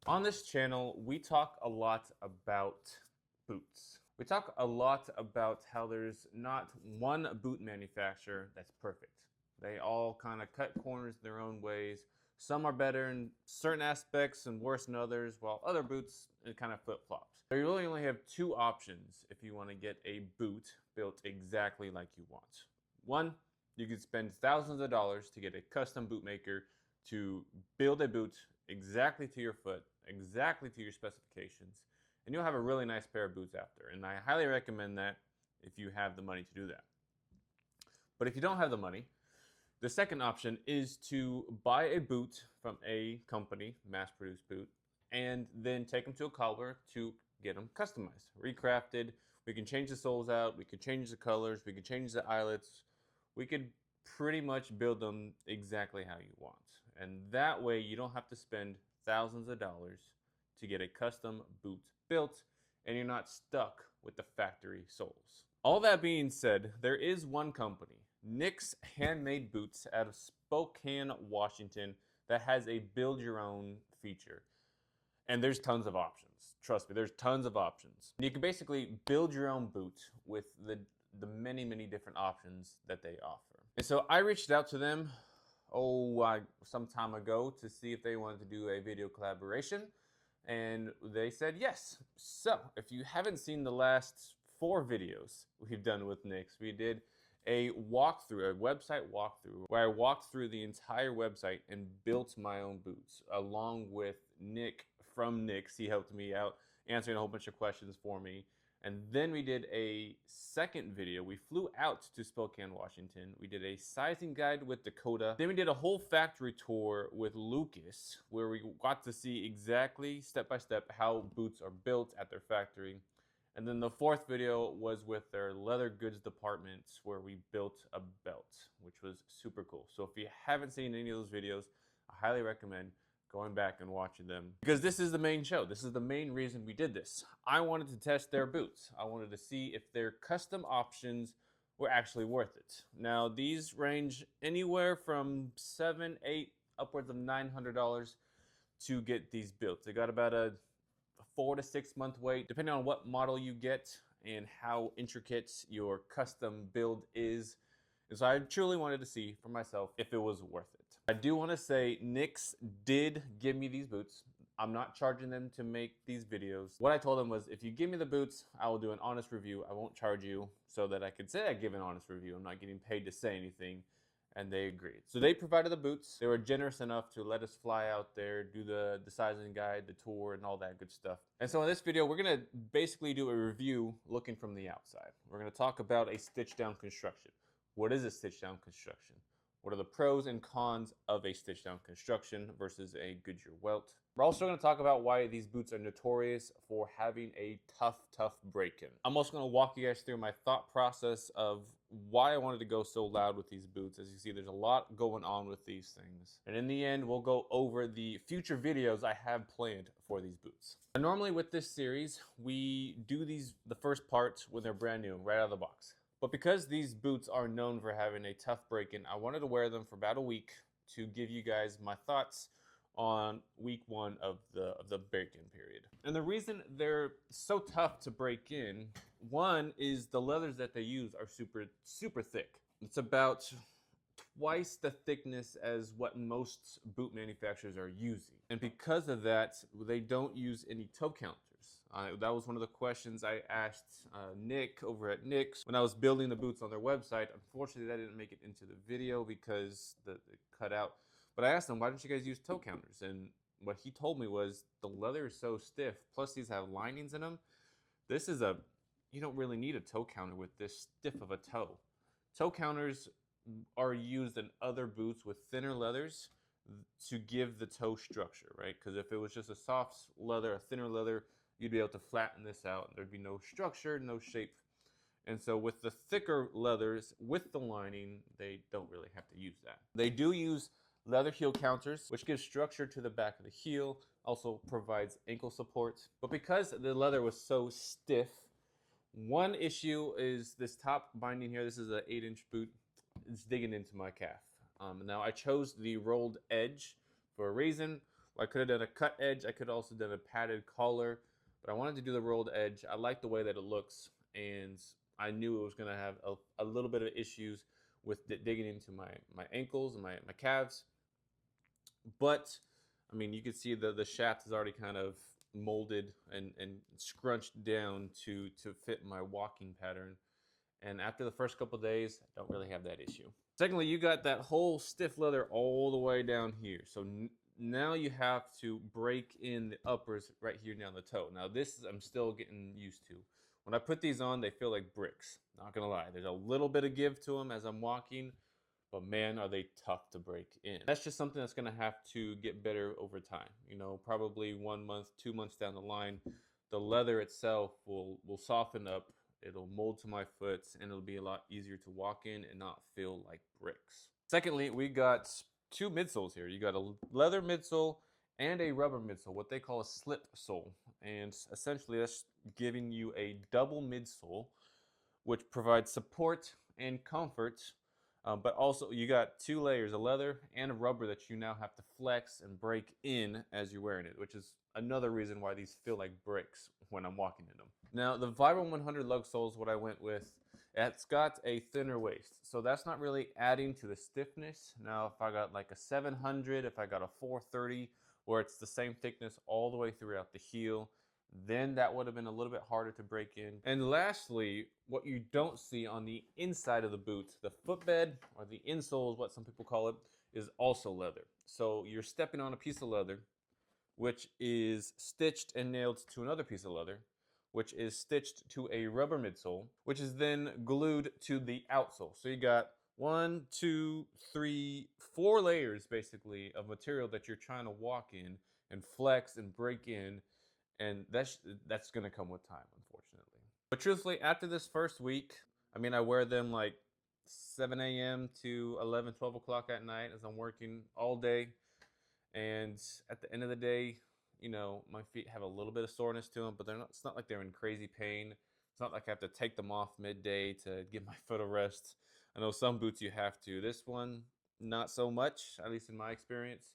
On this channel, we talk a lot about boots. We talk a lot about how there's not one boot manufacturer that's perfect. They all kind of cut corners their own ways. Some are better in certain aspects and worse in others, while other boots, it kind of flip-flops. So you really only have two options if you want to get a boot built exactly like you want. One, you could spend thousands of dollars to get a custom boot maker to build a boot exactly to your foot, exactly to your specifications, and you'll have a really nice pair of boots after. And I highly recommend that if you have the money to do that. But if you don't have the money, the second option is to buy a boot from a company, mass-produced boot, and then take them to a cobbler to get them customized, recrafted. We can change the soles out, we could change the colors, we could change the eyelets, we could pretty much build them exactly how you want. And that way you don't have to spend thousands of dollars to get a custom boot built, and you're not stuck with the factory soles. All that being said, there is one company, Nick's Handmade Boots out of Spokane, Washington, that has a build your own feature. And there's tons of options. Trust me, there's tons of options. You can basically build your own boot with the many, many different options that they offer. And so I reached out to them, some time ago to see if they wanted to do a video collaboration. And they said yes. So if you haven't seen the last 4 videos we've done with Nick's, we did a walkthrough, a website walkthrough, where I walked through the entire website and built my own boots, along with Nick from Nick's. He helped me out, answering a whole bunch of questions for me. And then we did a second video. We flew out to Spokane, Washington. We did a sizing guide with Dakota. Then we did a whole factory tour with Lucas, where we got to see exactly step by step how boots are built at their factory. And then the fourth video was with their leather goods department, where we built a belt, which was super cool. So if you haven't seen any of those videos, I highly recommend going back and watching them, because this is the main show. This is the main reason we did this. I wanted to test their boots. I wanted to see if their custom options were actually worth it. Now, these range anywhere from $700, $800, upwards of $900 to get these built. They got about a 4 to 6 month wait, depending on what model you get and how intricate your custom build is. And so I truly wanted to see for myself if it was worth it. I do want to say Nick's did give me these boots. I'm not charging them to make these videos. What I told them was, if you give me the boots, I will do an honest review. I won't charge you, so that I could say I give an honest review. I'm not getting paid to say anything. And they agreed. So they provided the boots. They were generous enough to let us fly out there, do the sizing guide, the tour, and all that good stuff. And so in this video, we're gonna basically do a review looking from the outside. We're gonna talk about a stitch down construction. What is a stitch down construction? What are the pros and cons of a stitch down construction versus a Goodyear welt? We're also going to talk about why these boots are notorious for having a tough break-in. I'm also going to walk you guys through my thought process of why I wanted to go so loud with these boots. As you see, there's a lot going on with these things. And in the end, we'll go over the future videos I have planned for these boots. And normally with this series, we do the first parts when they're brand new, right out of the box. But because these boots are known for having a tough break-in, I wanted to wear them for about a week to give you guys my thoughts on week 1 of the break-in period. And the reason they're so tough to break in, one is the leathers that they use are super thick. It's about twice the thickness as what most boot manufacturers are using. And because of that, they don't use any toe counters. That was one of the questions I asked Nick over at Nick's when I was building the boots on their website. Unfortunately, that didn't make it into the video because it cut out. But I asked him, why don't you guys use toe counters? And what he told me was the leather is so stiff, plus these have linings in them. You don't really need a toe counter with this stiff of a toe. Toe counters are used in other boots with thinner leathers to give the toe structure, right? Because if it was just a soft leather, a thinner leather, you'd be able to flatten this out and there'd be no structure, no shape. And so with the thicker leathers, with the lining, they don't really have to use that. They do use leather heel counters, which gives structure to the back of the heel, also provides ankle support. But because the leather was so stiff, one issue is this top binding here. This is an 8-inch boot. It's digging into my calf. Now I chose the rolled edge for a reason. I could have done a cut edge. I could have also done a padded collar, but I wanted to do the rolled edge. I like the way that it looks, and I knew it was going to have a little bit of issues with digging into my ankles and my calves. But I mean, you can see the shaft is already kind of molded and scrunched down to fit my walking pattern. And after the first couple days, I don't really have that issue. Secondly, you got that whole stiff leather all the way down here. So now you have to break in the uppers right here down the toe. Now this I'm still getting used to. When I put these on, they feel like bricks. Not gonna lie, there's a little bit of give to them as I'm walking, but man, are they tough to break in. That's just something that's gonna have to get better over time. You know, probably 1 month, 2 months down the line, the leather itself will soften up. It'll mold to my foot, and it'll be a lot easier to walk in and not feel like bricks. Secondly, we got two midsoles here. You got a leather midsole and a rubber midsole, what they call a slip sole. And essentially that's giving you a double midsole, which provides support and comfort, but also you got two layers of leather and a rubber that you now have to flex and break in as you're wearing it, which is another reason why these feel like bricks when I'm walking in them. Now the Vibram 100 lug sole is what I went with. It's got a thinner waist, so that's not really adding to the stiffness. Now if I got like a 700, if I got a 430, where it's the same thickness all the way throughout the heel, then that would have been a little bit harder to break in. And lastly, what you don't see on the inside of the boot, the footbed, or the insole is what some people call it, is also leather. So you're stepping on a piece of leather, which is stitched and nailed to another piece of leather, which is stitched to a rubber midsole, which is then glued to the outsole. So you got 1, 2, 3, 4 layers basically of material that you're trying to walk in and flex and break in, and that's gonna come with time, unfortunately. But truthfully, after this first week, I mean, I wear them like 7 a.m. to 11, 12 o'clock at night as I'm working all day. And at the end of the day, you know, my feet have a little bit of soreness to them, but it's not like they're in crazy pain. It's not like I have to take them off midday to give my foot a rest. I know some boots you have to. This one, not so much, at least in my experience.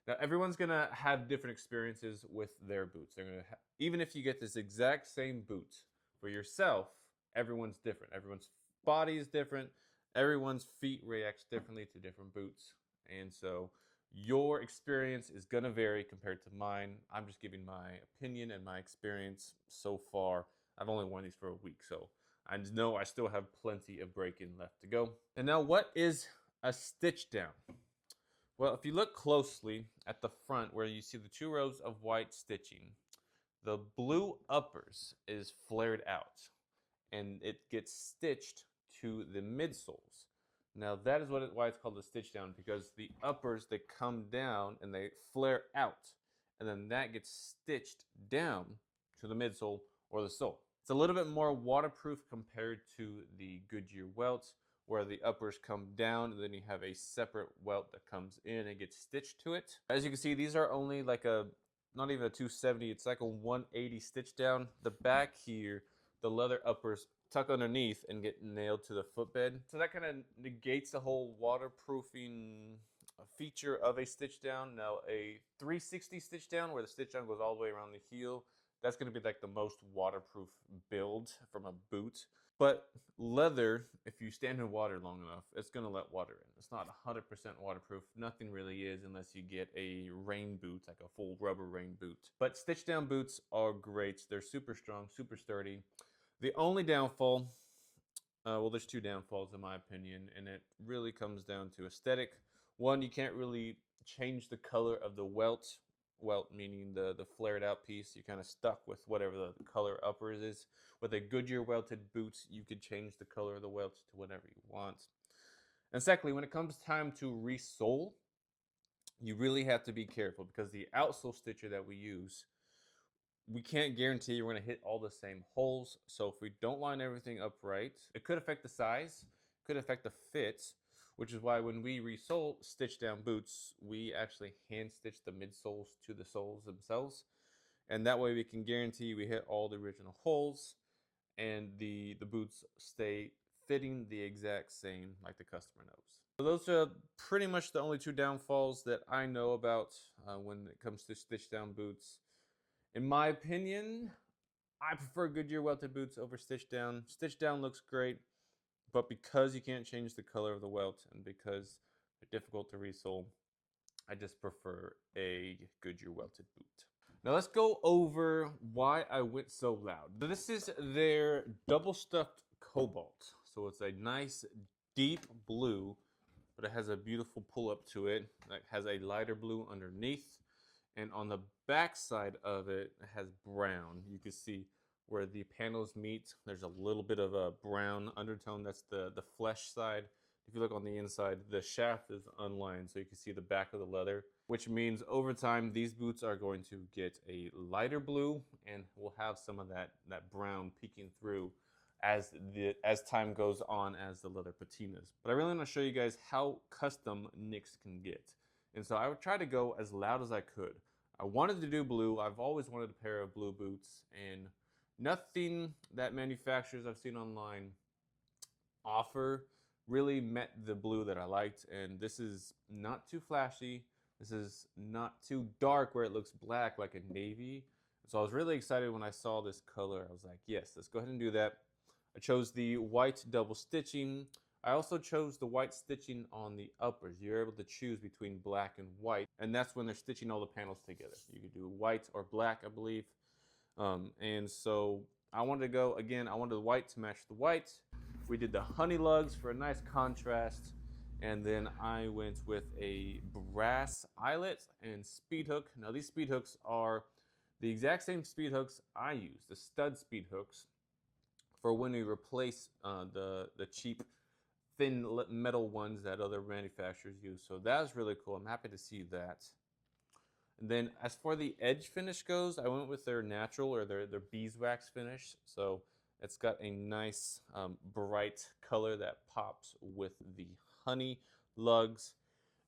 Now, everyone's gonna have different experiences with their boots. They're gonna even if you get this exact same boot for yourself, everyone's different. Everyone's body is different. Everyone's feet reacts differently to different boots, and so your experience is gonna vary compared to mine. I'm just giving my opinion and my experience so far. I've only worn these for a week, so I know I still have plenty of break-in left to go. And now, what is a stitch down? Well, if you look closely at the front where you see the 2 rows of white stitching, the blue uppers is flared out and it gets stitched to the midsoles. Now that is why it's called a stitch down, because the uppers, they come down and they flare out, and then that gets stitched down to the midsole or the sole. It's a little bit more waterproof compared to the Goodyear welts, where the uppers come down and then you have a separate welt that comes in and gets stitched to it. As you can see, these are only like not even a 270, it's like a 180 stitch down. The back here, the leather uppers tuck underneath and get nailed to the footbed. So that kind of negates the whole waterproofing feature of a stitch down. Now a 360 stitch down, where the stitch down goes all the way around the heel, that's going to be like the most waterproof build from a boot. But leather, if you stand in water long enough, it's going to let water in. It's not 100% waterproof. Nothing really is unless you get a rain boot, like a full rubber rain boot. But stitch down boots are great. They're super strong, super sturdy. The only downfall, well, there's 2 downfalls in my opinion, and it really comes down to aesthetic. One, you can't really change the color of the welt meaning the flared out piece. You're kind of stuck with whatever the color uppers is. With a Goodyear welted boots, you could change the color of the welt to whatever you want. And secondly, when it comes time to resole, you really have to be careful, because the outsole stitcher that we use, we can't guarantee we're going to hit all the same holes. So if we don't line everything up right, it could affect the size, could affect the fit, which is why when we resole stitch down boots, we actually hand stitch the midsoles to the soles themselves. And that way we can guarantee we hit all the original holes and the boots stay fitting the exact same like the customer knows. So those are pretty much the only two downfalls that I know about when it comes to stitch down boots. In my opinion, I prefer Goodyear welted boots over stitch down. Stitch down looks great, but because you can't change the color of the welt and because they're difficult to resole, I just prefer a Goodyear welted boot. Now let's go over why I went so loud. This is their double stuffed cobalt. So it's a nice deep blue, but it has a beautiful pull up to it. It has a lighter blue underneath. And on the back side of it, it has brown. You can see where the panels meet, there's a little bit of a brown undertone. That's the flesh side. If you look on the inside, the shaft is unlined, so you can see the back of the leather, which means over time, these boots are going to get a lighter blue and will have some of that brown peeking through as time goes on as the leather patinas. But I really want to show you guys how custom nicks can get. And so I would try to go as loud as I could. I wanted to do blue. I've always wanted a pair of blue boots, and nothing that manufacturers I've seen online offer really met the blue that I liked. And this is not too flashy. This is not too dark where it looks black like a navy. So I was really excited when I saw this color. I was like, yes, let's go ahead and do that. I chose the white double stitching. I also chose the white stitching on the uppers. You're able to choose between black and white, and that's when they're stitching all the panels together. You could do white or black, I believe. And so I wanted to go, again, I wanted the white to match the white. We did the honey lugs for a nice contrast. And then I went with a brass eyelet and speed hook. Now these speed hooks are the exact same speed hooks I use, the stud speed hooks, for when we replace the cheap thin metal ones that other manufacturers use. So that was really cool. I'm happy to see that. And then as for the edge finish goes, I went with their natural or their beeswax finish. So it's got a nice bright color that pops with the honey lugs.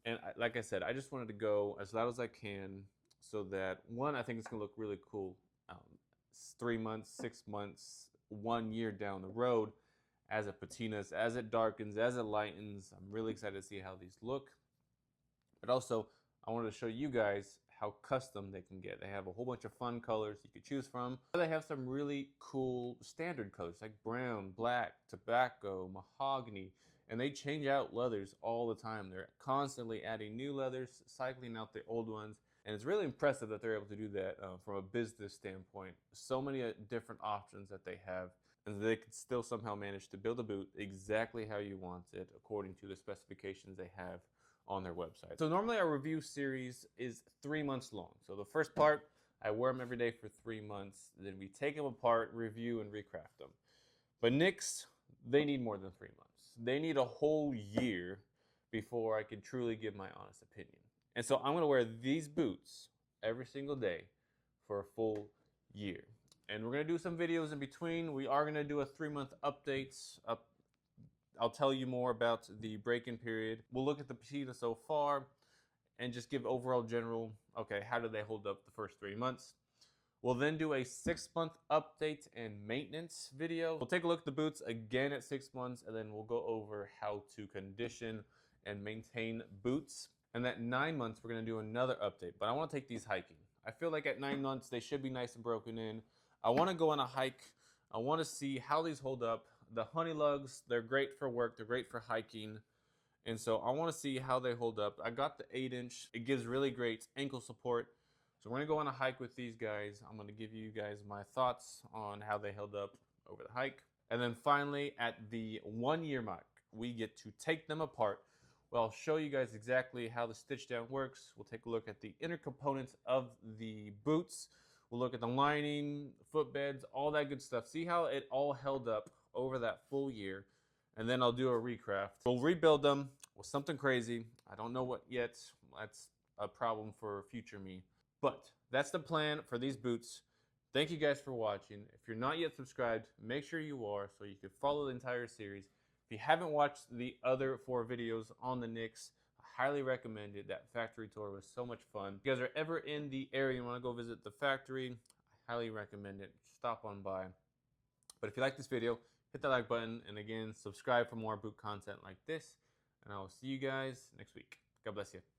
And like I said, I just wanted to go as loud as I can so that, one, I think it's gonna look really cool 3 months, 6 months, 1 year down the road as it patinas, as it darkens, as it lightens. I'm really excited to see how these look. But also, I wanted to show you guys how custom they can get. They have a whole bunch of fun colors you could choose from. They have some really cool standard colors like brown, black, tobacco, mahogany, and they change out leathers all the time. They're constantly adding new leathers, cycling out the old ones. And it's really impressive that they're able to do that from a business standpoint. So many different options that they have, and they could still somehow manage to build a boot exactly how you want it according to the specifications they have on their website. So normally our review series is 3 months long. So the first part, I wear them every day for 3 months. Then we take them apart, review, and recraft them. But nicks, they need more than 3 months. They need a whole year before I can truly give my honest opinion. And so I'm gonna wear these boots every single day for a full year. And we're gonna do some videos in between. We are gonna do a 3-month update. I'll tell you more about the break-in period. We'll look at the patina so far and just give overall general, okay, how do they hold up the first 3 months? We'll then do a 6-month update and maintenance video. We'll take a look at the boots again at 6 months, and then we'll go over how to condition and maintain boots. And at 9 months, we're gonna do another update, but I wanna take these hiking. I feel like at 9 months, they should be nice and broken in. I wanna go on a hike. I wanna see how these hold up. The honey lugs, they're great for work, they're great for hiking. And so I wanna see how they hold up. I got the 8-inch, it gives really great ankle support. So we're gonna go on a hike with these guys. I'm gonna give you guys my thoughts on how they held up over the hike. And then finally, at the 1 year mark, we get to take them apart. Well, I'll show you guys exactly how the stitch down works. We'll take a look at the inner components of the boots. We'll look at the lining, footbeds, all that good stuff. See how it all held up over that full year. And then I'll do a recraft. We'll rebuild them with something crazy. I don't know what yet. That's a problem for future me. But that's the plan for these boots. Thank you guys for watching. If you're not yet subscribed, make sure you are so you can follow the entire series. If you haven't watched the other 4 videos on the nicks, I highly recommend it. That factory tour was so much fun. If you guys are ever in the area and want to go visit the factory, I highly recommend it. Stop on by. But if you like this video, hit that like button, and again, subscribe for more boot content like this. And I will see you guys next week. God bless you.